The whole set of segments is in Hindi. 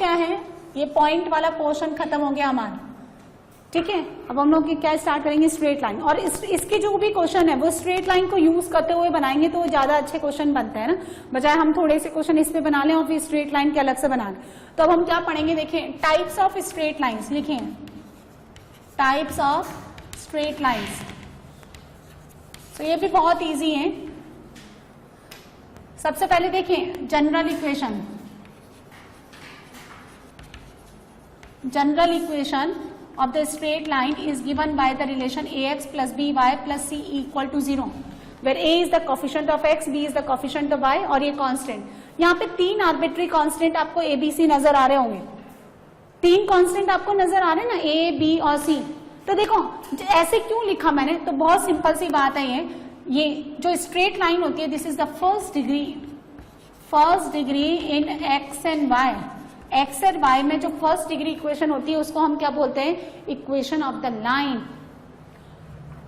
क्या है, ये पॉइंट वाला पोर्शन खत्म हो गया हमारा, ठीक है। अब हम लोग क्या स्टार्ट करेंगे, स्ट्रेट लाइन। और इसके जो भी क्वेश्चन है वो स्ट्रेट लाइन को यूज करते हुए बनाएंगे तो वो ज्यादा अच्छे क्वेश्चन बनते हैं ना, बजाय हम थोड़े से क्वेश्चन इस पे बना लें और फिर स्ट्रेट लाइन के अलग से बना लें। तो अब हम क्या पढ़ेंगे, देखें टाइप्स ऑफ स्ट्रेट लाइन्स, लिखें टाइप्स ऑफ स्ट्रेट लाइन्स। तो ये भी बहुत ईजी है। सबसे पहले देखें general equation, general equation of the straight line is given by the relation ax plus by plus c equal to 0, where a is the coefficient of x, b is the coefficient of y और ये कांस्टेंट। यहाँ पे 3 आर्बिट्री कांस्टेंट आपको a b c नजर आ रहे होंगे, 3 कांस्टेंट आपको नजर आ रहे हैं ना, a b और c। तो देखो ऐसे क्यों लिखा मैंने, तो बहुत सिंपल सी बात है, ये जो स्ट्रेट लाइन होती है this is the first degree in x and y। X और वाई में जो फर्स्ट डिग्री इक्वेशन होती है उसको हम क्या बोलते हैं, इक्वेशन ऑफ द लाइन।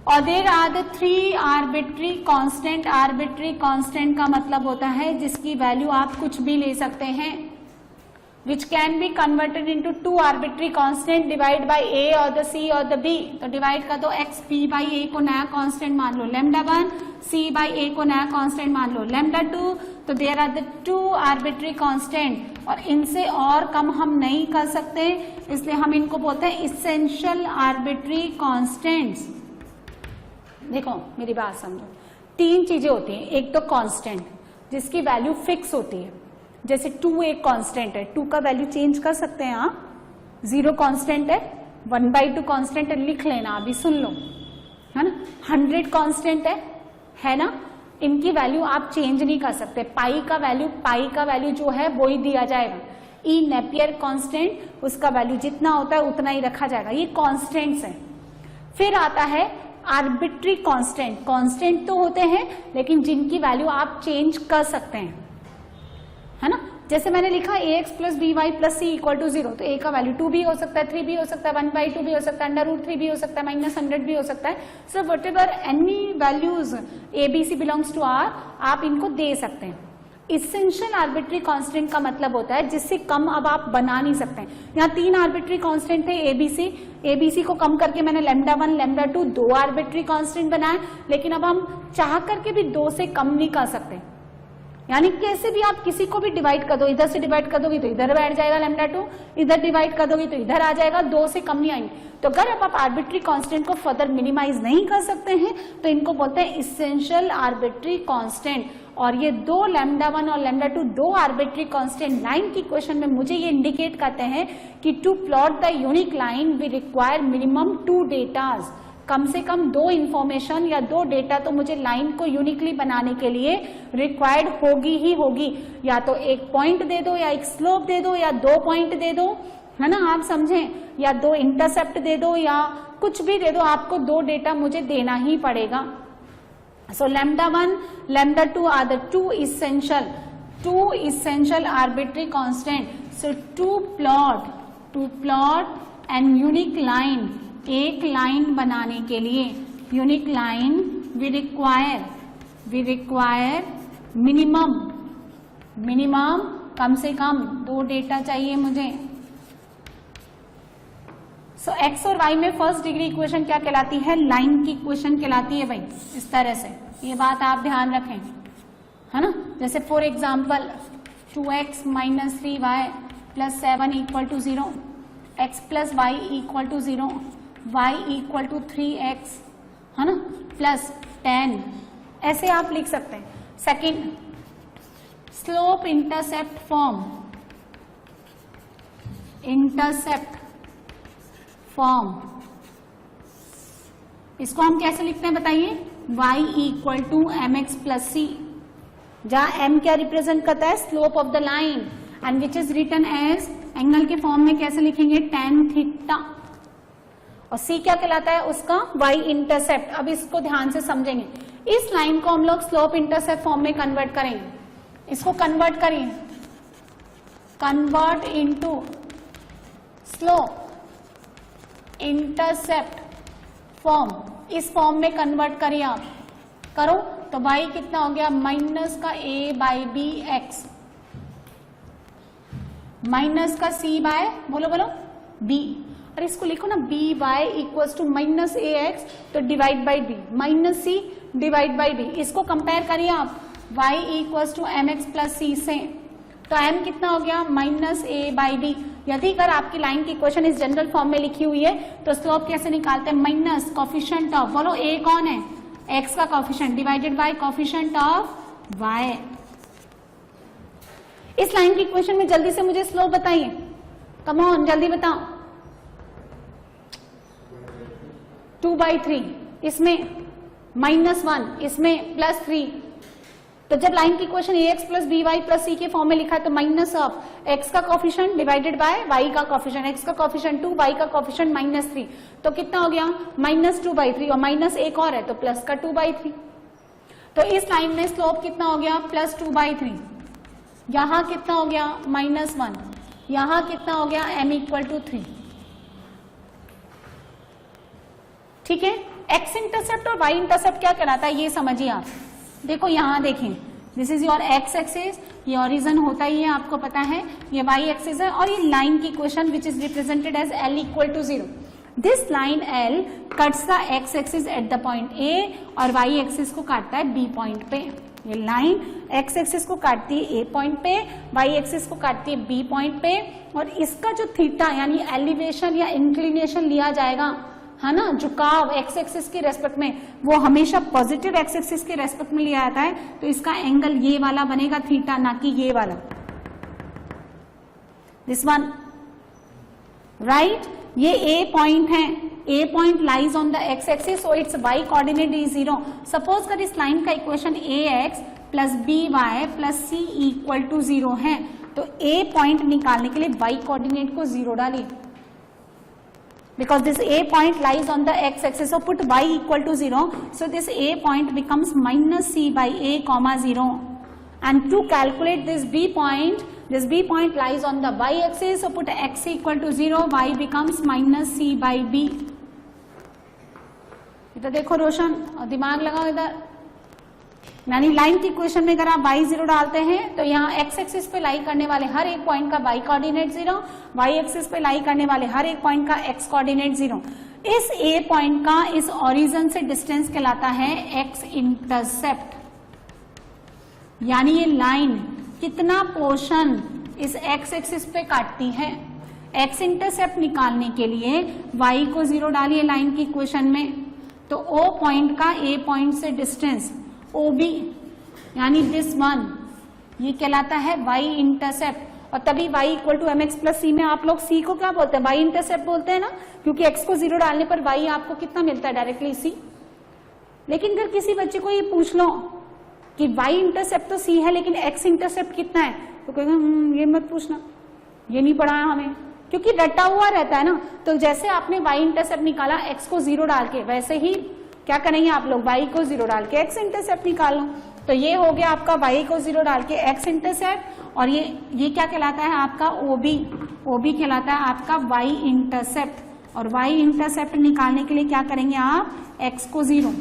और there are the 3 arbitrary constant. Arbitrary constant का मतलब होता है जिसकी वैल्यू आप कुछ भी ले सकते हैं, which can be converted into 2 arbitrary constant divide by A और द सी और द बी। तो डिवाइड कर दो, एक्स बी बाई ए को नया कांस्टेंट मान लो लैम्डा 1, सी बाई ए को नया कांस्टेंट मान लो लैम्डा 2। तो there are the 2 arbitrary constant, और इनसे और कम हम नहीं कर सकते, इसलिए हम इनको बोलते हैं इसेंशियल आर्बिट्री कांस्टेंट्स। देखो मेरी बात समझो, 3 चीजें होती हैं, एक तो कांस्टेंट जिसकी वैल्यू फिक्स होती है, जैसे 2 एक कांस्टेंट है, 2 का वैल्यू चेंज कर सकते हैं आप, 0 कांस्टेंट है, 1/2 कांस्टेंट है, लिख लेना अभी सुन लो, है ना। 100 कांस्टेंट है ना, इनकी वैल्यू आप चेंज नहीं कर सकते। पाई का वैल्यू जो है वो ही दिया जाएगा। ई नेपियर कांस्टेंट, उसका वैल्यू जितना होता है उतना ही रखा जाएगा। ये कांस्टेंट्स हैं। फिर आता है आर्बिट्री कांस्टेंट। कांस्टेंट तो होते हैं लेकिन जिनकी वैल्यू आप चेंज कर सकते हैं, है ना। जैसे मैंने लिखा ax plus B Y plus C equal to 0, तो a का वैल्यू 2 भी हो सकता है, 3 भी हो सकता है, 1/2 भी हो सकता है, √3 भी हो सकता है, -100 भी हो सकता है। So whatever any values a b c belongs to r, आप इनको दे सकते हैं। इसेंशियल आर्बिट्री कांस्टेंट का मतलब होता है जिससे कम अब आप बना नहीं सकते। यहाँ 3 आर्बिट्री कांस्टेंट थे a b c को कम करके मैंने लैम्डा 1 लैम्डा 2 2 आर्बिट्री कांस्टेंट बनाए, लेकिन अब हम चाह करके भी 2 से कम नहीं कर सकते। यानी कैसे भी आप किसी को भी डिवाइड कर दो, इधर से डिवाइड कर दोगे तो इधर बैठ जाएगा लैम्डा 2, इधर डिवाइड कर दोगे तो इधर आ जाएगा, 2 से कम नहीं आएंगे। तो अगर अब आप आर्बिट्री कांस्टेंट को फर्दर मिनिमाइज नहीं कर सकते हैं तो इनको बोलते हैं इसेंशियल आर्बिट्री कांस्टेंट। और ये 2 लैम्डा 1 और लैम्डा 2 2 आर्बिट्री कांस्टेंट लाइन की क्वेश्चन में मुझे ये इंडिकेट करते हैं कि to plot the unique line we require minimum 2 datas. कम से कम 2 इंफॉर्मेशन या 2 डेटा तो मुझे लाइन को यूनिकली बनाने के लिए रिक्वायर्ड होगी ही होगी। या तो एक पॉइंट दे दो, या एक स्लोप दे दो, या 2 पॉइंट दे दो, है ना, आप समझें, या 2 इंटरसेप्ट दे दो, या कुछ भी दे दो, आपको 2 डेटा मुझे देना ही पड़ेगा। So lambda 1 lambda 2 are the 2 essential arbitrary constant. So to plot an unique line, एक लाइन बनाने के लिए unique line we require minimum कम से कम 2 डेटा चाहिए मुझे। सो एक्स और वाई में फर्स्ट डिग्री इक्वेशन क्या कहलाती है, लाइन की इक्वेशन कहलाती है भाई, इस तरह से। ये बात आप ध्यान रखें, है ना। जैसे for example 2x minus 3y plus 7 equal to 0, x plus y equal to 0, y equal to 3x, है ना, प्लस 10, ऐसे आप लिख सकते हैं। सेकंड, स्लोप इंटरसेप्ट फॉर्म, इसको हम कैसे लिखते हैं बताइए, y equal to mx plus c, जहां m क्या रिप्रेजेंट करता है, slope of the line, and which is written as, angle के फॉर्म में कैसे लिखेंगे, tan थीटा, और c क्या कहलाता है उसका, y इंटरसेप्ट। अब इसको ध्यान से समझेंगे, इस लाइन को हम लोग स्लोप इंटरसेप्ट फॉर्म में कन्वर्ट करेंगे। इसको कन्वर्ट करिए, convert into slope intercept form, इस फॉर्म में कन्वर्ट करिए आप, करो तो y कितना हो गया, माइनस का a by b x, minus का सी बाय बोलो बोलो बी, और इसको लिखो ना B by equals to minus A X, तो divide by B, minus C divide by B. इसको कंपेयर करिए आप y equals to M X plus C से, तो m कितना हो गया माइनस ए बाई बी। यदि अगर आपकी लाइन की इक्वेशन इस जनरल फॉर्म में लिखी हुई है तो स्लोप कैसे निकालते हैं, माइनस कॉफिशिएंट ऑफ, बोलो a कौन है, x का coefficient divided bye coefficient of y। इस लाइन की इक्वेशन में जल्दी से मुझे स्लोप बताइए, कम ऑन जल्दी बताओ। 2/3, इसमें -1, इसमें +3। तो जब लाइन की equation ax plus B Y plus C के फॉर्म में लिखा है तो माइनस ऑफ x का कॉफिशिएंट डिवाइडेड बाय y का कॉफिशिएंट, x का कॉफिशिएंट 2, y का कॉफिशिएंट -3, तो कितना हो गया -2/3, और माइनस एक और है तो प्लस का 2/3। तो इस लाइन में स्लोप कितना हो गया +2/3, यहां कितना हो गया -1, यहां कितना हो गया m इक्वल टू 3। ठीक है, x इंटरसेप्ट और y इंटरसेप्ट क्या कहलाता है ये समझिए आप। देखो यहां देखें, this is your x axis, ये ओरिजिन होता ही है आपको पता है, ये y एक्सिस है, और ये लाइन की equation which is represented as l equal to 0। This line l cuts the x axis at the point a और y एक्सिस को काटता है b पॉइंट पे। ये लाइन x एक्सिस को काटती है a पॉइंट पे, y एक्सिस को काटती है b पॉइंट पे, और इसका जो थीटा यानी एलिवेशन या इंक्लिनेशन लिया जाएगा है ना, झुकाव एक्स एक्सिस के रेस्पेक्ट में, वो हमेशा पॉजिटिव एक्स एक्सिस के रेस्पेक्ट में लिया जाता है, तो इसका एंगल ये वाला बनेगा थीटा, ना कि ये वाला, दिस वन, राइट। ये ए पॉइंट है, A point lies on the X axis, so its Y coordinate is 0। Suppose कर इस लाइन का equation A X plus B Y plus C equal to 0 है, तो ए पॉइंट निकालने के लिए वाई कोऑर्डिनेट को 0 डालिए, because this a point lies on the x axis, so put y equal to 0, so this a point becomes minus c by a comma 0, and to calculate this b point lies on the y axis, so put x equal to 0, y becomes minus c by b। इधर देखो रोशन, और दिमाग लगाओ इधर, यानी लाइन की इक्वेशन में अगर आप y0 डालते हैं तो यहाँ x एक्सिस पे लाई करने वाले हर एक पॉइंट का y कोऑर्डिनेट 0, y एक्सिस पे लाई करने वाले हर एक पॉइंट का x कोऑर्डिनेट 0। इस a पॉइंट का इस ओरिजिन से डिस्टेंस कहलाता है x इंटरसेप्ट, यानी ये लाइन कितना पोर्शन इस x एक्सिस पे काटती है। x इंटरसेप्ट निकालने के लिए y को 0 डालिए लाइन की इक्वेशन में, तो o पॉइंट का a पॉइंट से डिस्टेंस OB यानी दिस वन, ये कहलाता है y इंटरसेप्ट, और तभी y equal to mx plus C में आप लोग c को क्या बोलते हैं, y इंटरसेप्ट बोलते हैं ना, क्योंकि x को 0 डालने पर y आपको कितना मिलता है डायरेक्टली c। लेकिन अगर किसी बच्चे को ये पूछ लो कि y इंटरसेप्ट तो c है लेकिन x इंटरसेप्ट कितना है, तो कहेंगे ये मत पूछना, ये नहीं पढ़ाया हमें, क्योंकि रटा हुआ रहता है ना। तो जैसे आपने y इंटरसेप्ट निकाला x को 0 डाल के, वैसे ही क्या करेंगे आप लोग, y को 0 डाल के x इंटरसेप्ट निकाल लो। तो ये हो गया आपका y को 0 डाल के x इंटरसेप्ट, और ये क्या कहलाता है आपका OB कहलाता है आपका y इंटरसेप्ट, और y इंटरसेप्ट निकालने के लिए क्या करेंगे आप, x को 0।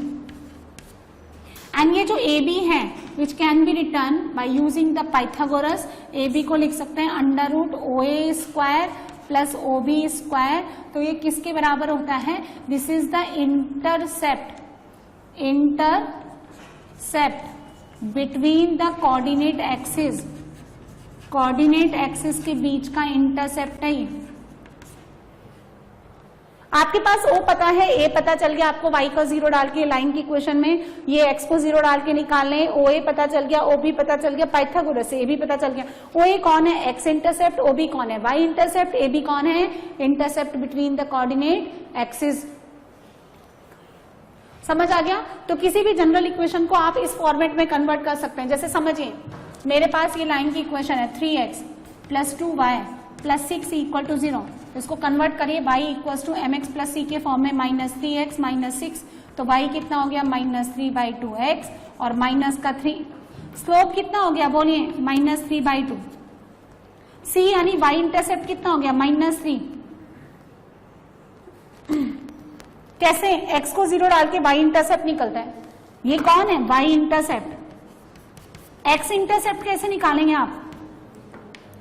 एंड ये जो AB है विच can B return bye using the Pythagoras, AB को लिख सकते हैं √OA² प्लस OB², तो ये किसके बराबर होता है, this is the intercept between the coordinate axis के बीच का इंटरसेप्ट है ये। आपके पास O पता है, A पता चल गया आपको, y को 0 डाल के लाइन की इक्वेशन में, ये x को 0 डाल के निकाल लें, OA पता चल गया, OB पता चल गया, पाइथागोरस से AB पता चल गया। OA कौन है, x इंटरसेप्ट, OB कौन है, y इंटरसेप्ट, AB कौन है, intercept between the coordinate axis. समझ आ गया। तो किसी भी जनरल इक्वेशन को आप इस फॉर्मेट में कन्वर्ट कर सकते हैं। जैसे समझिए मेरे पास ये लाइन की इक्वेशन है 3x plus 2y plus 6 equal to 0, इसको कन्वर्ट करिए y equal to mx plus c के फॉर्म में -3x माइनस 6, तो y कितना हो गया -3/2x और माइनस का 3, स्लोप कितना हो गया बोलिए -3/2, c यानी y इंटरसेप्ट कितना हो गया -3। कैसे, x को 0 डाल के y इंटरसेप्ट निकलता है, ये कौन है y इंटरसेप्ट। x इंटरसेप्ट कैसे निकालेंगे आप,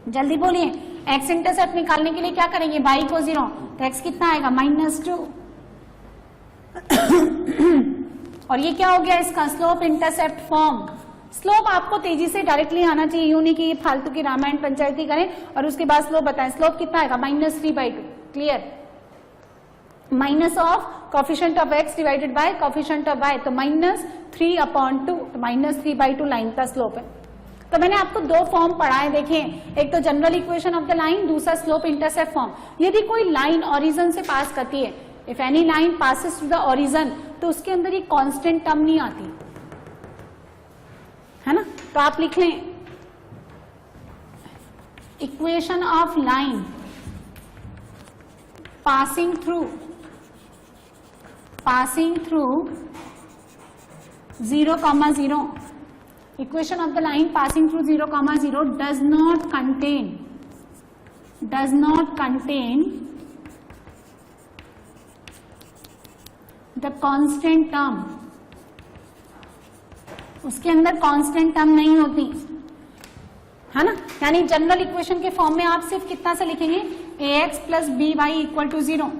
जल्दी बोलिए। एक्स इंटरसेप्ट निकालने के लिए क्या करेंगे, y को 0, तो x कितना आएगा -2 और ये क्या हो गया इसका स्लोप इंटरसेप्ट फॉर्म। स्लोप आपको तेजी से डायरेक्टली आना चाहिए, यूं नहीं कि ये फालतू की रामायण पंचायती करें और उसके बाद स्लोप बताएं। स्लोप कितना आएगा -3/2, clear, minus of coefficient of x divided by coefficient of y, तो -3/2, तो -3/2 लाइन का स्लोप है। तो मैंने आपको दो फॉर्म पढ़ाए, देखें, एक तो general equation of the line, दूसरा स्लोप इंटरसेप्ट फॉर्म। यदि कोई लाइन ओरिजिन से पास करती है, if any line passes to the origin, तो उसके अंदर ये कांस्टेंट टर्म नहीं आती है ना। तो आप लिख लें equation of line passing through 0,0, equation of the line passing through 0,0 does not contain the constant term, उसके अंदर कांस्टेंट टर्म नहीं होती है ना। यानी जनरल इक्वेशन के फॉर्म में आप सिर्फ कितना से लिखेंगे, ax plus by equal to 0,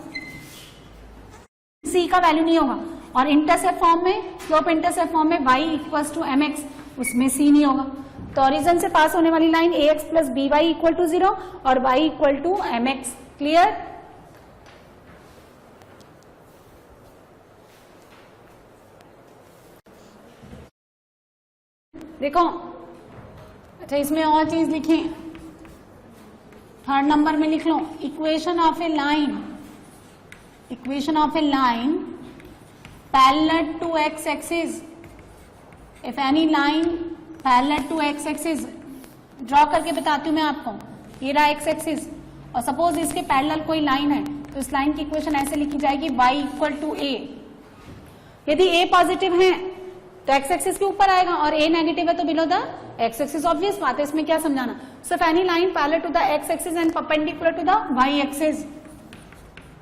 c का वैल्यू नहीं होगा। और इंटरसेप्ट फॉर्म में, स्लोप इंटरसेप्ट फॉर्म में y इक्वल टू mx, उसमें c नहीं होगा। तो ओरिजिन से पास होने वाली line ax plus by equal to 0 और y equal to mx, clear. देखो, अच्छा इसमें और चीज लिखें, थर्ड नंबर में लिख लो equation of a line parallel to x axis, if any line parallel to x axis, draw करके बताती हूं मैं आपको, ये रहा x एक्सिस और सपोज इसके पैरेलल कोई लाइन है, तो इस लाइन की इक्वेशन ऐसे लिखी जाएगी y इक्वल टू a। यदि a पॉजिटिव है तो x एक्सिस के ऊपर आएगा और a नेगेटिव है तो below the x axis, obvious बात है, इसमें क्या समझाना। So any line parallel to the x axis and perpendicular to the y axis,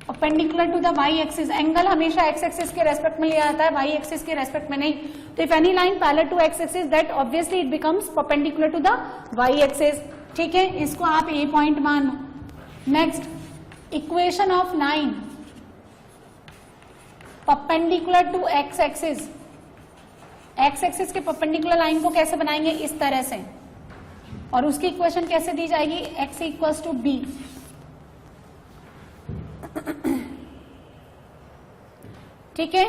perpendicular to the y axis, angle हमेशा x एक्सिस के रेस्पेक्ट में लिया जाता है, y एक्सिस के रेस्पेक्ट में नहीं। तो if any line parallel to x axis that obviously it becomes perpendicular to the y axis, ठीक है, इसको आप a पॉइंट मान लो। Next, equation of line perpendicular to x axis, x axis के परपेंडिकुलर लाइन को कैसे बनाएंगे, इस तरह से, और उसकी इक्वेशन कैसे दी जाएगी, x इक्वल्स टू b, ठीक है,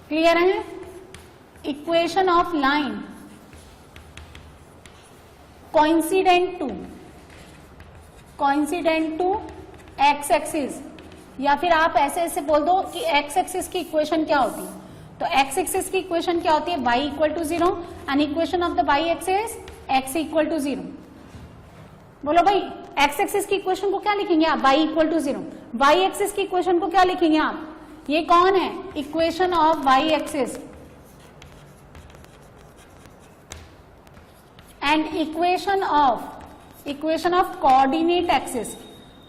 क्लियर है। Equation of line coincident to x axis, या फिर आप ऐसे ऐसे बोल दो कि x एक्सिस की इक्वेशन क्या होती है, तो x एक्सिस की इक्वेशन क्या होती है, y equal to 0 and equation of the y axis x equal to 0। बोलो भाई, x एक्सिस की इक्वेशन को क्या लिखेंगे आप, y equal to 0। y axis की इक्वेशन को क्या लिखेंगे आप, ये कौन है, equation of y axis and equation of coordinate axis.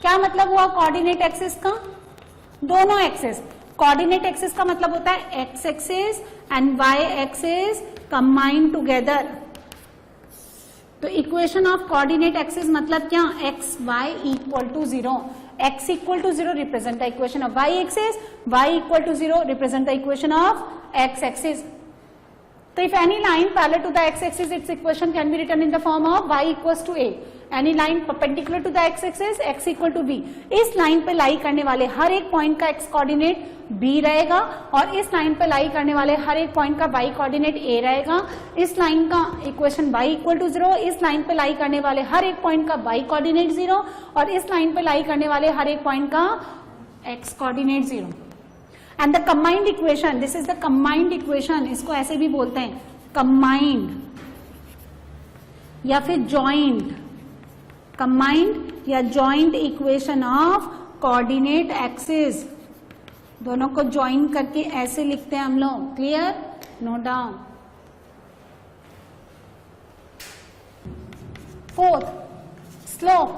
क्या मतलब हुआ कोऑर्डिनेट एक्सिस का, दोनों एक्सिस, कोऑर्डिनेट एक्सिस का मतलब होता है x axis and y axis combined together. तो इक्वेशन ऑफ कोऑर्डिनेट एक्सिस मतलब क्या, x y equal to 0, x equal to 0 represent the equation of y axis, y equal to 0 represent the equation of x axis. तो if any line parallel to the x axis, its equation can be written in the form of y equals to a, any line perpendicular to the x axis, x equal to b। इस लाइन पे लाई करने वाले हर एक पॉइंट का x कोऑर्डिनेट b रहेगा और इस लाइन पे लाई करने वाले हर एक पॉइंट का y कोऑर्डिनेट a रहेगा। इस लाइन का इक्वेशन y इक्वल टू 0, इस लाइन पे लाई करने वाले हर एक पॉइंट का y कोऑर्डिनेट 0 और इस लाइन पे लाई करने वाले हर एक पॉइंट का x coordinate 0। And the combined equation, this is the combined equation, इसको ऐसे भी बोलते हैं कंबाइंड या फिर जॉइंट, कंबाइंड या joint equation of coordinate axis. दोनों को ज्वाइन करके ऐसे लिखते हैं हम लोग, clear, note down. Fourth, slope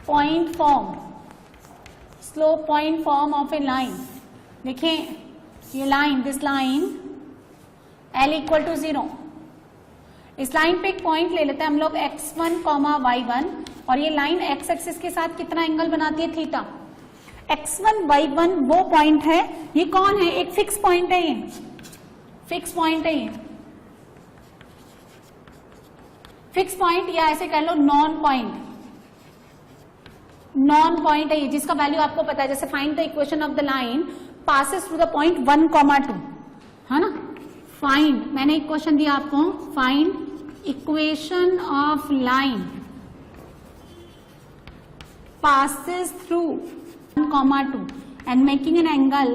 point form, slope point form of a line. देखिए ये line, this line L equal to 0, इस लाइन पे एक पॉइंट ले लेते हैं हम लोग x1, y1 और ये लाइन x एक्सिस के साथ कितना एंगल बनाती है? थीटा। x1, y1 वो पॉइंट है, ये कौन है? एक फिक्स पॉइंट है, ये फिक्स पॉइंट है, ये फिक्स पॉइंट या ऐसे कह लो नॉन पॉइंट, नॉन पॉइंट है ये, जिसका वैल्यू आपको पता है। जैसे find the equation of the line passes through the point 1, 2, है ना। फाइंड, मैंने एक क्वेश्चन दिया आपको, find equation of line passes through 1, 2 and making an angle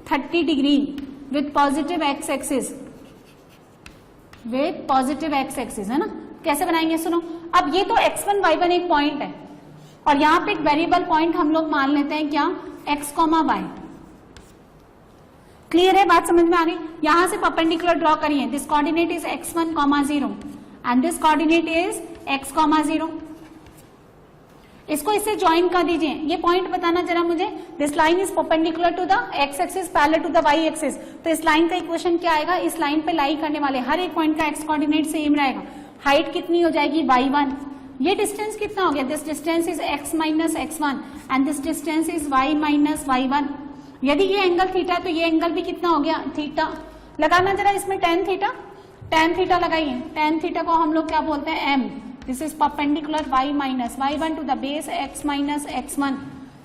30 degree with positive x-axis, with positive x-axis, है ना। कैसे बनाएंगे सुनो। अब ये तो x1, y1 एक पॉइंट है और यहाँ पे एक वेरिएबल पॉइंट हम लोग मान लेते हैं क्या? x, y। क्लियर है बात? समझ में आ रही? यहां से परपेंडिकुलर ड्रॉ करिए। This coordinate is x1, 0 and this coordinate is x, 0। इसको इससे ज्वाइन कर दीजिए। ये पॉइंट बताना जरा मुझे। This line is perpendicular to the x axis, parallel to the y axis. तो इस लाइन का इक्वेशन क्या आएगा? इस लाइन पे लाई करने वाले हर एक पॉइंट का x कोऑर्डिनेट सेम रहेगा। हाइट कितनी हो जाएगी? y1। ये डिस्टेंस कितना हो गया? This distance is x minus x1 and this distance is y minus y1। यदि ये एंगल थीटा तो ये एंगल भी कितना हो गया? थीटा। लगाना जरा इसमें tan थीटा, tan थीटा लगाइए। tan थीटा को हम लोग क्या बोलते हैं? m। This is perpendicular y minus y1 to the base x minus x1.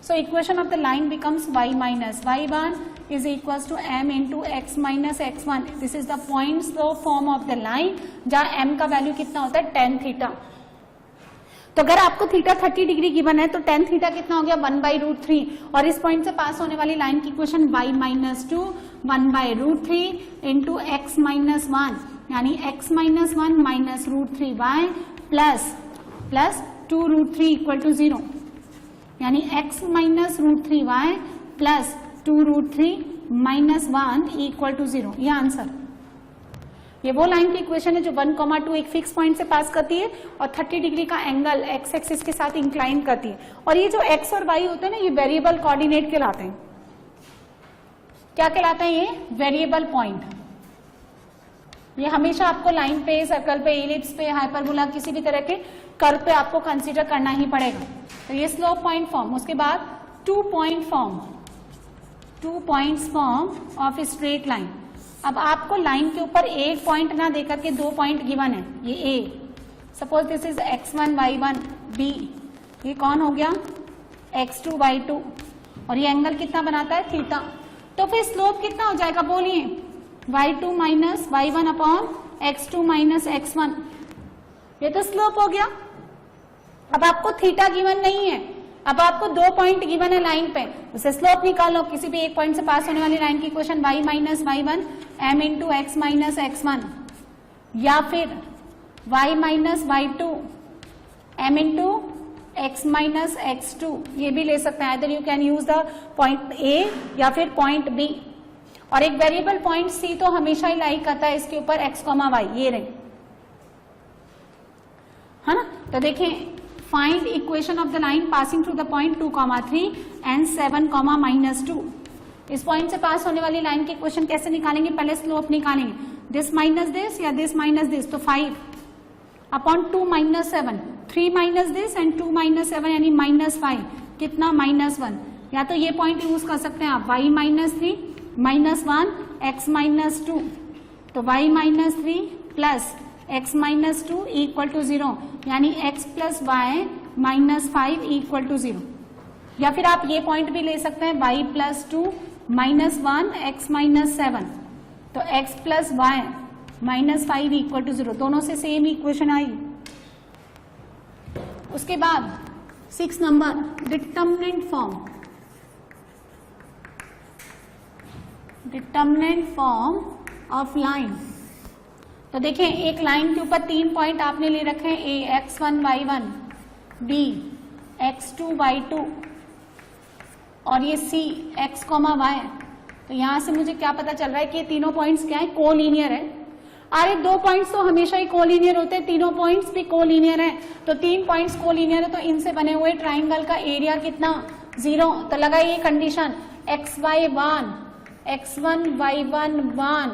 So equation of the line becomes y minus y1 is equals to m into x minus x1. This is the point slope form of the line जहाँ m का वैल्यू कितना होता है? tan theta. तो अगर आपको थीटा 30 डिग्री गिवन है तो tan थीटा कितना हो गया? 1/√3 और इस पॉइंट से पास होने वाली लाइन की equation y minus 2 1/√3 into x minus 1 यानी x minus 1 minus √3y plus 2√3 equal to 0 यानी x minus √3y plus 2√3 minus 1 equal to 0। ये आंसर। ये वो लाइन की इक्वेशन है जो 1, 2 एक फिक्स पॉइंट से पास करती है और 30 डिग्री का एंगल x एक्सिस के साथ इंक्लाइन करती है। और ये जो x और y होते हैं ना, ये वेरिएबल कोऑर्डिनेट कहलाते हैं। क्या कहलाते हैं? ये वेरिएबल पॉइंट। ये हमेशा आपको लाइन पे, सर्कल पे, एलिप्स पे, हाइपरबोला, किसी भी तरह के कर्व पे आपको कंसीडर करना ही पड़ेगा। तो ये स्लोप पॉइंट फॉर्म। उसके बाद 2 point form, 2 points form of straight line. अब आपको लाइन के ऊपर एक पॉइंट ना देकर के 2 पॉइंट गिवन है। ये a, suppose this is x1, y1, b, ये कौन हो गया? x2, y2 और ये एंगल कितना बनाता है? थीटा। तो फिर स्लोप कितना हो जाएगा? बोलिए। y2 minus y1 upon x2 minus x1। ये तो स्लोप हो गया। अब आपको थीटा गिवन नहीं है, अब आपको 2 पॉइंट गिवन है लाइन पे, उसे स्लोप निकालो। किसी भी एक पॉइंट से पास होने वाली लाइन की equation y minus y1 m into x minus x1 या फिर y minus y2 m into x minus x2, ये भी ले सकते हैं। इधर you can use the point a या फिर पॉइंट b। और एक वेरिएबल पॉइंट C तो हमेशा ही लाई करता है इसके ऊपर x, y, ये रहे, है ना। तो देखें, find equation of the line passing through the point 2, 3 and 7, -2। इस पॉइंट से पास होने वाली लाइन की इक्वेशन कैसे निकालेंगे? पहले स्लोप निकालेंगे। दिस माइनस दिस या दिस माइनस दिस, तो 5 upon 2 minus 7, 3 minus this and 2 minus 7 यानी -5, कितना? -1। या तो ये पॉइंट यूज कर सकते हैं आप, y माइनस 3 -1 x माइनस 2, तो y minus 3 plus x minus 2 equal to 0 यानी x plus y minus 5 equal to 0। या फिर आप ये पॉइंट भी ले सकते हैं, y प्लस 2 -1 x माइनस 7, तो x plus y minus 5 equal to 0। दोनों से सेम इक्वेशन आई। उसके बाद 6 number, determinant form. Determinant form of line. तो देखें, एक लाइन के ऊपर 3 पॉइंट आपने ले रखे हैं, a x1 y1, b x2 y2 और ये c x, y। तो यहां से मुझे क्या पता चल रहा है कि ये तीनों पॉइंट्स क्या है? कोलीनियर है। अरे 2 पॉइंट्स तो हमेशा ही कोलीनियर होते हैं, तीनों पॉइंट्स भी कोलीनियर है। तो 3 पॉइंट्स कोलीनियर है तो इनसे बने हुए ट्राइंगल का एरिया कितना? 0। तो लगाइए condition, x1 y1 1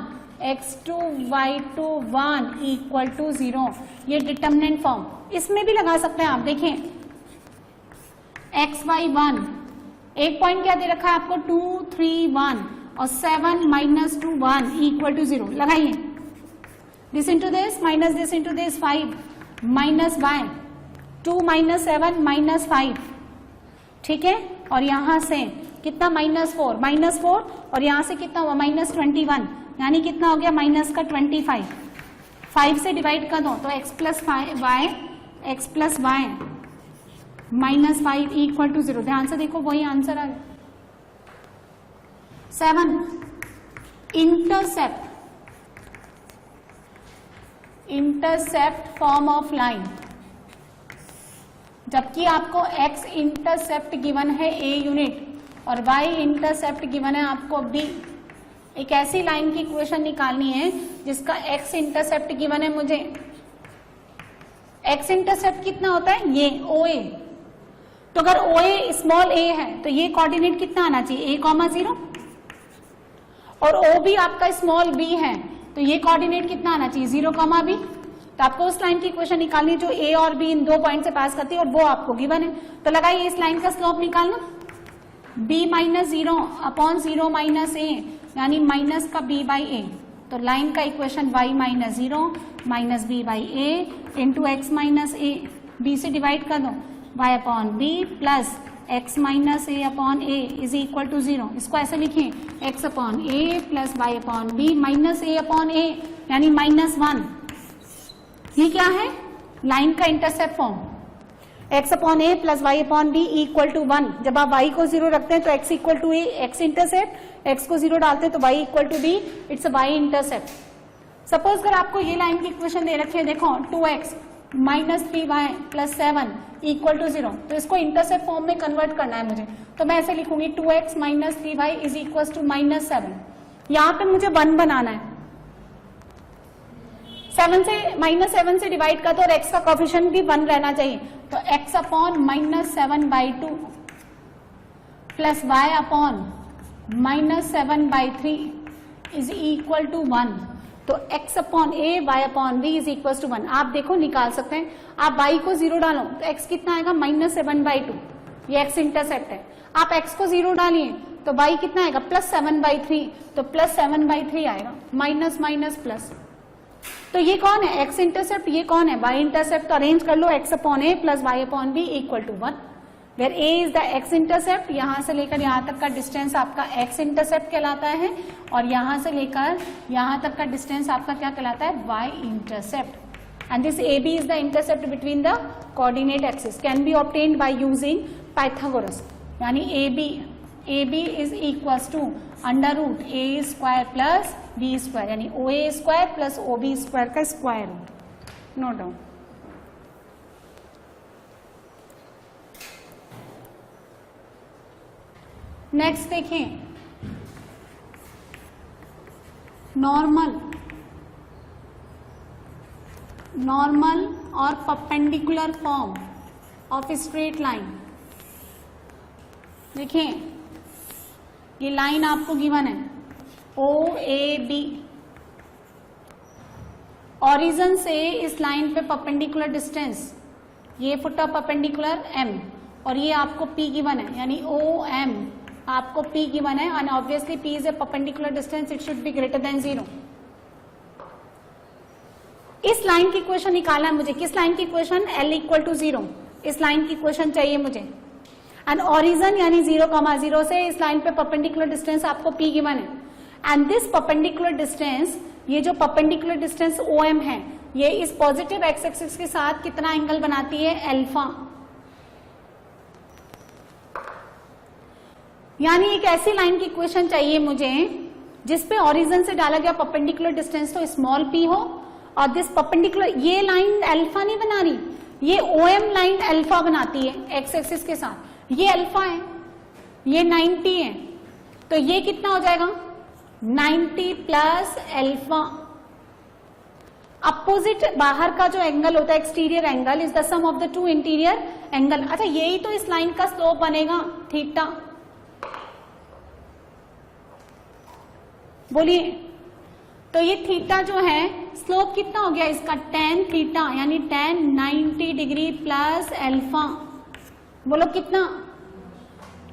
x2 y2 1 equal to 0, ये डिटर्मिनेंट फॉर्म। इसमें भी लगा सकते हैं आप, देखें x y 1, एक पॉइंट क्या दे रखा है आपको 2 3 1 और 7 माइनस 2 1 इक्वल टू 0, लगाइए this into this minus this into this 5 minus y 2 minus 7 minus 5, ठीक है। और यहां से कितना -4 और यहां से कितना हुआ -21, यानी कितना हो गया माइनस का 25, 5 से डिवाइड कर दो तो x plus y minus 5 equal to 0। ध्यान से देखो वही आंसर आ गया। 7 इंटरसेप्ट फॉर्म ऑफ लाइन, जबकि आपको x इंटरसेप्ट गिवन है a यूनिट और y इंटरसेप्ट गिवन है आपको b। एक ऐसी लाइन की इक्वेशन निकालनी है जिसका x इंटरसेप्ट गिवन है मुझे। x इंटरसेप्ट कितना होता है, ये OA, तो अगर OA स्मॉल a है तो ये कोऑर्डिनेट कितना आना चाहिए a,0 और OB आपका स्मॉल b है तो ये कोऑर्डिनेट कितना आना चाहिए 0,b। तो आपको उस लाइन की इक्वेशन निकालनी है जो a और b इन 2 पॉइंट से पास करती है और वो आपको गिवन है। तो लगाइए इस लाइन का स्लोप निकालना, b minus 0 upon 0 minus a, यानी माइनस का b बाई a। तो लाइन का equation y minus 0 minus b by a into x minus a, b से डिवाइड कर दो y upon b plus x minus a upon a is equal to 0। इसको ऐसे लिखिए x upon a plus y upon b minus a upon a, यानी -1। ये क्या है, लाइन का intercept form, x upon a plus y upon b equal to 1। जब आप y को 0 रखते हैं तो x equal to a, x intercept, x को 0 डालते हैं तो y equal to b, it's y intercept. Suppose अगर आपको ये लाइन की इक्वेशन दे रखी है, देखो 2x minus 3y plus 7 equal to 0, तो इसको इंटरसेप्ट फॉर्म में कन्वर्ट करना है मुझे। तो मैं ऐसे लिखूंगी 2x minus 3y is equal to -7। यहाँ पे मुझे 1 बनाना है, 7 से डिवाइड कर दो और x का कोएफिशिएंट भी 1 रहना चाहिए। तो x upon -7/2 plus y upon -7/3 is equal to 1। तो x upon a y upon b is equal to 1। आप देखो निकाल सकते हैं, आप y को 0 डालो तो x कितना आएगा -7/2, ये x इंटरसेप्ट है। आप x को 0 डालिए तो y कितना आएगा +7/3, तो +7/3 आएगा, माइनस माइनस प्लस। तो ये कौन है x इंटरसेप्ट, ये कौन है y इंटरसेप्ट। तो अरेंज कर लो x upon a plus y upon b equal to 1, where a is the x intercept. यहां से लेकर यहां तक का डिस्टेंस आपका x इंटरसेप्ट कहलाता है और यहां से लेकर यहां तक का डिस्टेंस आपका क्या कहलाता है, y intercept. And this ab is the intercept between the coordinate axis, can be obtained by using Pythagoras. यानी ab is equal to √a² plus b², यानी OA² प्लस OB² का square root. Note down. Next देखें, नॉर्मल और perpendicular form of straight line. देखें ये लाइन आपको गिवन है OAB, ओरिजिन से इस लाइन पे परपेंडिकुलर डिस्टेंस, ये फुट ऑफ परपेंडिकुलर m और ये आपको P गिवन है, यानी OM आपको P गिवन है। And obviously P is a perpendicular distance, it should be greater than 0। इस लाइन की इक्वेशन निकालना है मुझे, किस लाइन की इक्वेशन, L इक्वल टू 0, इस लाइन की इक्वेशन चाहिए मुझे। एंड ओरिजिन यानी 0,0 से इस लाइन पे परपेंडिकुलर डिस्टेंस आपको P गिवन है। एंड दिस परपेंडिकुलर डिस्टेंस, ये जो परपेंडिकुलर डिस्टेंस OM है, ये इस पॉजिटिव एक्स एक्सिस के साथ कितना एंगल बनाती है, अल्फा। यानी एक ऐसी लाइन की इक्वेशन चाहिए मुझे जिसपे ओरिजिन से डाला गया परपेंडिकुलर डिस्टेंस तो स्मॉल p हो और दिस परपेंडिकुलर, ये लाइन अल्फा नहीं बना रही, ये OM लाइन अल्फा बनाती है एक्स एक्सिस के साथ, ये अल्फा है, ये 90 है, तो ये कितना हो जाएगा 90 प्लस अल्फा। अपोजिट बाहर का जो एंगल होता है exterior angle is the sum of the two interior angle. अच्छा यही तो इस लाइन का स्लोप बनेगा थीटा, बोलिए। तो ये थीटा जो है स्लोप कितना हो गया इसका tan थीटा, यानी tan 90 डिग्री प्लस अल्फा, बोलो कितना,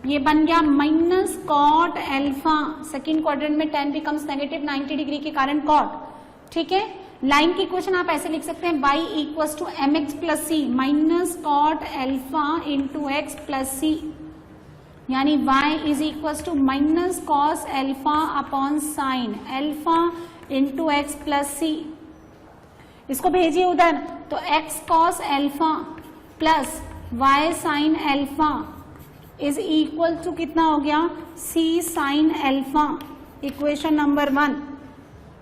ये बन गया minus cot alpha. Second quadrant में tan बिकम्स नेगेटिव 90 डिग्री के कारण कॉट। ठीक है, लाइन की इक्वेशन आप ऐसे लिख सकते हैं y equals to M X plus C minus cot alpha into X plus C, यानी y is equals to minus cos alpha upon sine alpha into X plus C. इसको भेजिए उधर, तो x cos alpha plus y sine alpha is equal to कितना हो गया, c sine alpha, equation number 1।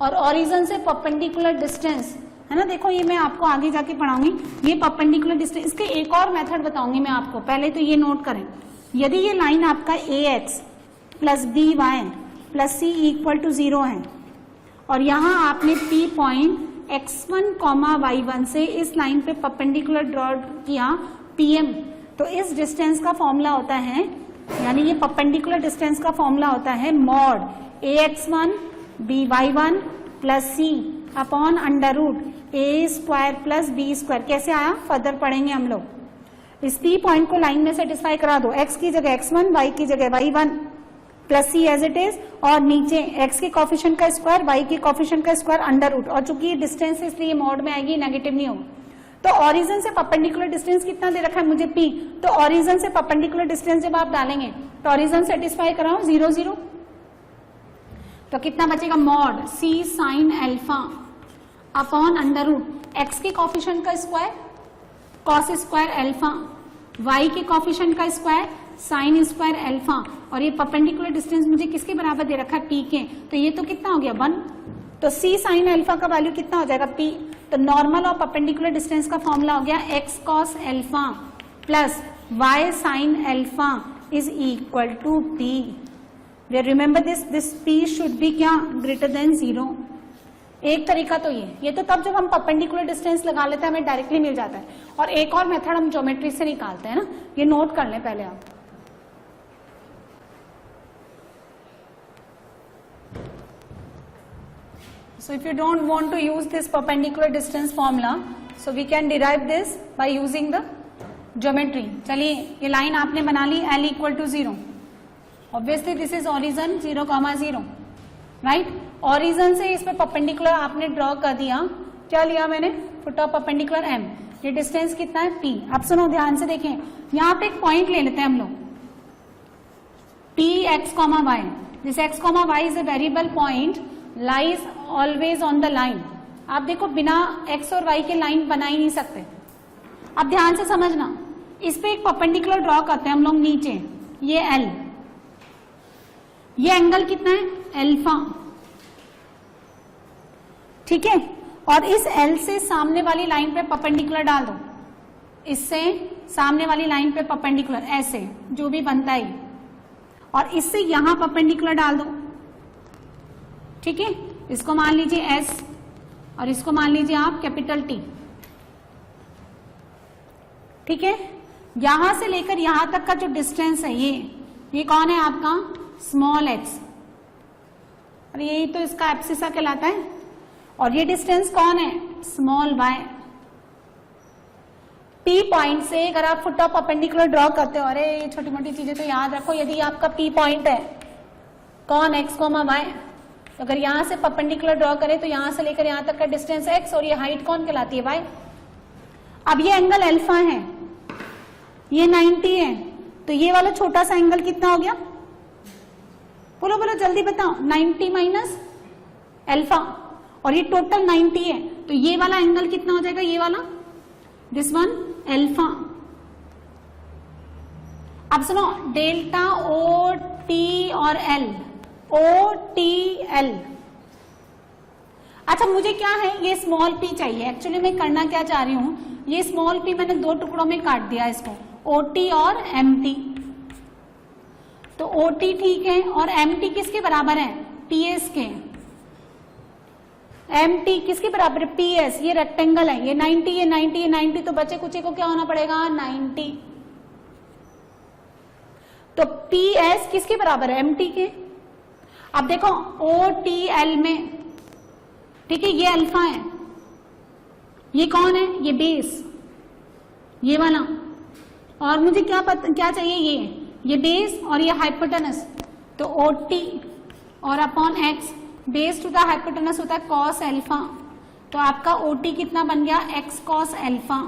और ओरिजिन से परपेंडिकुलर डिस्टेंस है ना, देखो ये मैं आपको आगे जाके पढ़ाऊंगी, ये परपेंडिकुलर डिस्टेंस, इसके एक और मेथड बताऊंगी मैं आपको, पहले तो ये नोट करें। यदि ये लाइन आपका ax plus B Y plus C equal to 0 है और यहाँ आपने P point x1 comma y1 से इस लाइन पे परपेंडिकुलर ड्रॉ किया PM, तो इस डिस्टेंस का फॉर्मूला होता है, यानी ये परपेंडिकुलर डिस्टेंस का फॉर्मूला होता है mod ax1 by1 plus c upon under root a square plus b square. कैसे आया फर्दर पढ़ेंगे हम लोग। इस P पॉइंट को लाइन में सेटिस्फाई करा दो, x की जगह x1, y की जगह y1 plus c as it is, और नीचे x के कोफिशिएंट का स्क्वायर y के कोफिशिएंट का स्क्वायर अंडर रूट, और चूंकि ये डिस्टेंस है इसलिए मॉड में आएगी, नेगेटिव नहीं होगा। तो ओरिजिन से परपेंडिकुलर डिस्टेंस कितना दे रखा है मुझे P, तो ओरिजिन से परपेंडिकुलर डिस्टेंस जब आप डालेंगे तो ओरिजिन सेटिस्फाई कराओ 0 0, तो कितना बचेगा mod c sine alpha upon under root x के कोफिशिएंट का square cos square alpha, y के कोफिशिएंट का स्क्वायर साइन स्क्वायर अल्फा, और ये परपेंडिकुलर डिस्टेंस मुझे किसके बराबर दे रखा है P के, तो ये तो कितना हो गया 1, तो c साइन अल्फा का वैल्यू कितना हो जाएगा P, तो नॉर्मल और परपेंडिकुलर डिस्टेंस का फॉर्मूला हो गया x cos alpha plus y sine alpha is equal to P। Remember this P should be क्या, ग्रेटर देन 0। एक तरीका तो ये तो तब जब हम परपेंडिकुलर डिस्टेंस लगा लेते हैं हमें डायरेक्टली मिल जाता है, और एक और मेथड हम ज्योमेट्री से निकालते हैं ना, ये नोट कर लें पहले आप। So if you don't want to use this perpendicular distance formula, so we can derive this by using the geometry। चलिए ये लाइन आपने बना ली L equal to 0, obviously this is origin 0, 0, right? Origin से इस पे परपेंडिकुलर आपने ड्रॉ कर दिया, क्या लिया मैंने, फुट ऑफ परपेंडिकुलर m, ये डिस्टेंस कितना है P। अब सुनो ध्यान से देखें, यहाँ पे एक पॉइंट ले लेते हैं हम लोग P x, y, this x, y is a variable point lies always on the line. आप देखो बिना x और y के लाइन बना ही नहीं सकते। अब ध्यान से समझना, इस पे एक परपेंडिकुलर ड्रॉ करते हैं हम लोग नीचे, ये L, ये एंगल कितना है अल्फा, ठीक है, और इस L से सामने वाली लाइन पे परपेंडिकुलर डाल दो, इससे सामने वाली लाइन पे परपेंडिकुलर ऐसे जो भी बनता है, और इससे यहां परपेंडिकुलर डाल दो, ठीक है, इसको मान लीजिए S और इसको मान लीजिए आप कैपिटल T, ठीक है। यहां से लेकर यहां तक का जो डिस्टेंस है ये कौन है आपका स्मॉल x, और यही तो इसका एब्सिसा कहलाता है, और ये डिस्टेंस कौन है स्मॉल y। P पॉइंट से अगर आप फुट ऑफ परपेंडिकुलर ड्रॉ करते हो, अरे ये छोटी मोटी चीजें तो याद रखो, यदि आपका P पॉइंट है कौन x, y, तो अगर यहां से परपेंडिकुलर ड्रॉ करें तो यहां से लेकर यहां तक का डिस्टेंस x और ये हाइट कौन कहलाती है y। अब ये एंगल अल्फा है, ये 90 है, तो ये वाला छोटा सा एंगल कितना हो गया, बोलो बोलो जल्दी बताओ, 90 माइनस अल्फा, और ये टोटल 90 है, तो ये वाला एंगल कितना हो जाएगा, ये वाला दिस वन अल्फा। अब सुनो, डेल्टा ओ टी और एल, ओ टी एल। अच्छा मुझे क्या है, ये स्मॉल p चाहिए। एक्चुअली मैं करना क्या चाह रही हूं, ये स्मॉल p मैंने दो टुकड़ों में काट दिया इसको, OT और MT। तो OT ठीक है, और MT किसके बराबर है, PS के। MT किसके बराबर है, PS। ये रेक्टेंगल है, ये 90, ये 90, ये 90, तो बचे कुचे को क्या होना पड़ेगा 90। तो PS किसके बराबर है, MT के। अब देखो OTL में ठीक है, ये अल्फा है, ये कौन है, ये बेस, ये वाला, और मुझे क्या चाहिए, ये बेस और ये हाइपोटेनस, तो OT और upon x, base to the hypotenuse होता है cos अल्फा, तो आपका OT कितना बन गया, x cos अल्फा।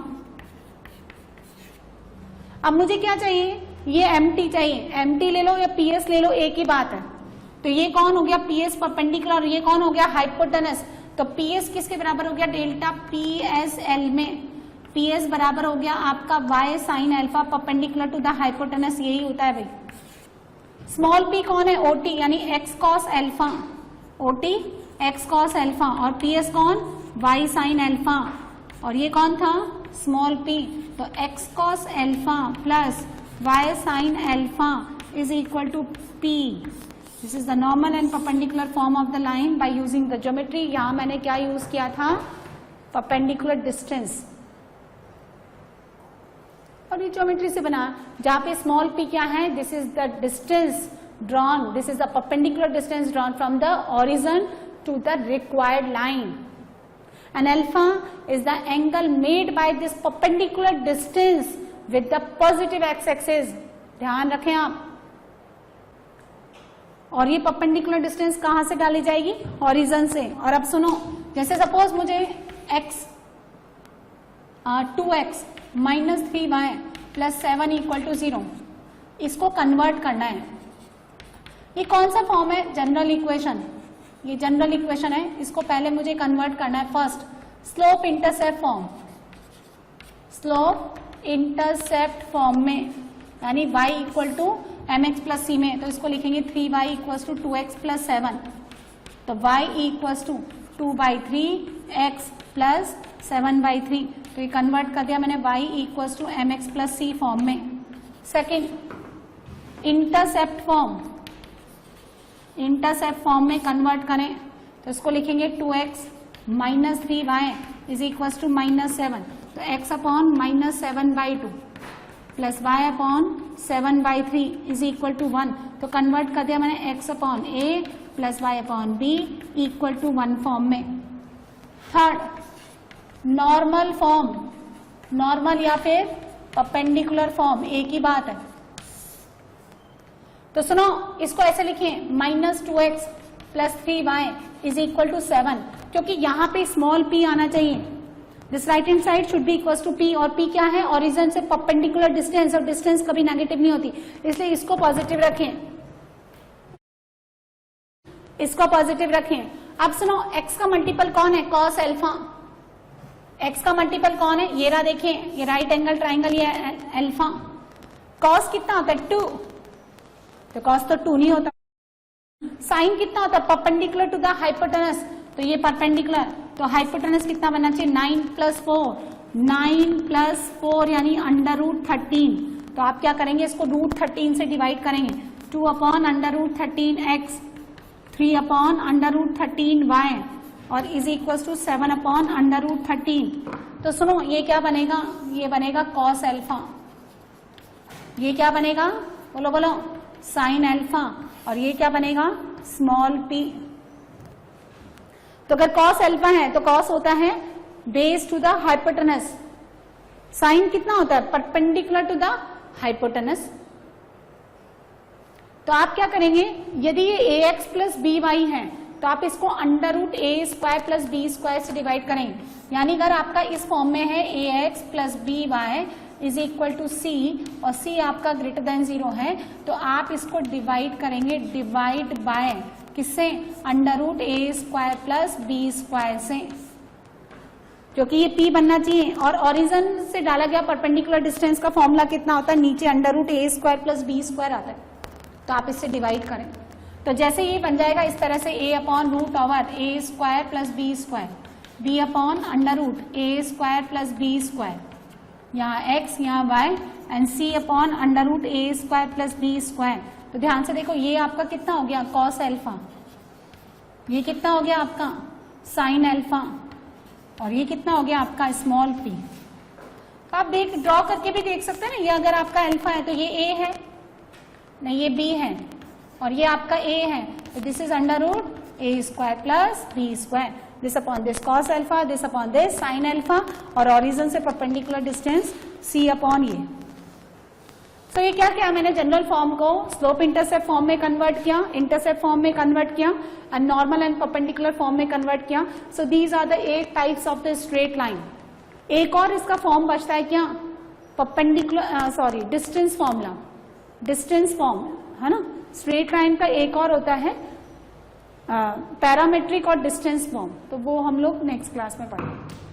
अब मुझे क्या चाहिए, ये MT चाहिए, MT ले लो या PS ले लो, एक ही बात है। तो ये कौन हो गया, PS परपेंडिकुलर, और ये कौन हो गया, हाइपोटेनस। तो PS किसके बराबर हो गया, डेल्टा PSL में, PS बराबर हो गया आपका y sine alpha perpendicular to the hypotenuse, यही होता है भाई। स्मॉल p कौन है, OT यानी x cos alpha, OT x cos alpha, और PS कौन, y साइन अल्फा, और ये कौन था, स्मॉल p, तो x cos alpha plus y sine alpha is equal to p। This is the normal and perpendicular form of the line by using the geometry. यहां मैंने क्या यूज किया था, परपेंडिकुलर डिस्टेंस, और ये ज्योमेट्री से बना, जहां पे स्मॉल p क्या है, this is the distance drawn, this is the perpendicular distance drawn from the origin to the required line, and alpha is the angle made by this perpendicular distance with the positive x-axis। ध्यान रखें आप, और ये परपेंडिकुलर डिस्टेंस कहां से डाली जाएगी, हॉरिजन से। और अब सुनो, जैसे सपोज मुझे x 2x minus 3y plus 7 equal to 0, इसको कन्वर्ट करना है। ये कौन सा फॉर्म है, जनरल इक्वेशन, ये जनरल इक्वेशन है, इसको पहले मुझे कन्वर्ट करना है। First slope intercept form, slope intercept form में, यानी y equal to mx plus c में, तो इसको लिखेंगे 3y equal to 2x plus 7, तो y equal to 2/3x plus 7/3, तो ये कन्वर्ट कर दिया मैंने y equal to mx plus c form में। Second intercept form, intercept form में कन्वर्ट करें तो इसको लिखेंगे 2x minus 3y is equal to minus 7, तो x upon minus 7/2 plus y upon 7/3 is equal to 1, तो कन्वर्ट कर दिया मैंने x upon a plus y upon b equal to 1 form में। थर्ड नॉर्मल फॉर्म, नॉर्मल या फिर परपेंडिकुलर फॉर्म, एक ही बात है। तो सुनो, इसको ऐसे लिखें minus 2x plus 3y is equal to 7, क्योंकि यहां पे स्मॉल p आना चाहिए। This right hand side should be equal to p, और p क्या है, ओरिजिन से परपेंडिकुलर डिस्टेंस, और डिस्टेंस कभी नेगेटिव नहीं होती, इसलिए इसको पॉजिटिव रखें, इसको पॉजिटिव रखें। अब सुनो, x का मल्टीपल कौन है, cos अल्फा, x का मल्टीपल कौन है, ये रहा, देखें ये राइट एंगल ट्राइंगल, ये अल्फा, cos कितना होता है 2, तो cos तो 2 नहीं होता। साइन कितना होता है, परपेंडिकुलर टू द हाइपोटेनस, तो ये परपेंडिकुलर, तो हाइपोटेनस कितना बनना चाहिए, 9 प्लस 4, 9 प्लस 4 यानी अंडर रूट 13, तो आप क्या करेंगे, इसको रूट 13 से डिवाइड करेंगे, 2 upon under root 13x, 3 upon under root 13y, और is equal to 7 upon under root 13। तो सुनो, ये क्या बनेगा, ये बनेगा cos अल्फा, ये क्या बनेगा, बोलो बोलो, साइन अल्फा, और ये क्या बनेगा, स्मॉल p। तो अगर cos अल्फा है तो cos होता है base to the hypotenuse, sine कितना होता है, परपेंडिकुलर टू द हाइपोटेनस। तो आप क्या करेंगे, यदि ये ax प्लस by है तो आप इसको under root a square plus b square से डिवाइड करेंगे, यानी अगर आपका इस फॉर्म में है ax plus by is equal to c, और c आपका ग्रेटर देन 0 है, तो आप इसको डिवाइड करेंगे, डिवाइड बाय किससे, under root a square plus b square से, क्योंकि ये p बनना चाहिए, और ओरिजिन से डाला गया परपेंडिकुलर डिस्टेंस का फॉर्मूला कितना होता है, नीचे under root a square plus b square आता है, तो आप इससे डिवाइड करें, तो जैसे ये बन जाएगा इस तरह से, a upon root over a square plus b square, b upon under root a square plus b square, यहाँ x यहाँ y, and c upon under root a square plus b square. तो ध्यान से देखो, ये आपका कितना हो गया, cos अल्फा, ये कितना हो गया आपका साइन अल्फा, और ये कितना हो गया आपका स्मॉल p। तो आप ड्रॉ करके भी देख सकते हैं ना, ये अगर आपका अल्फा है तो ये a है, नहीं ये b है, और ये आपका a है, तो this is under root a square plus b square, this upon this cos alpha, this upon this sine alpha, और ओरिजिन से परपेंडिकुलर डिस्टेंस c अपॉन ये। तो ये क्या किया मैंने, जनरल फॉर्म को स्लोप इंटरसेप्ट फॉर्म में कन्वर्ट किया, इंटरसेप्ट फॉर्म में कन्वर्ट किया, and normal and perpendicular form में कन्वर्ट किया। So these are the 8 types of the straight line. एक और इसका फॉर्म बचता है क्या, perpendicular distance formula, distance form है ना। स्ट्रेट लाइन का एक और होता है पैरामेट्रिक और डिस्टेंस फॉर्म, तो वो हम लोग नेक्स्ट क्लास में पढ़ेंगे।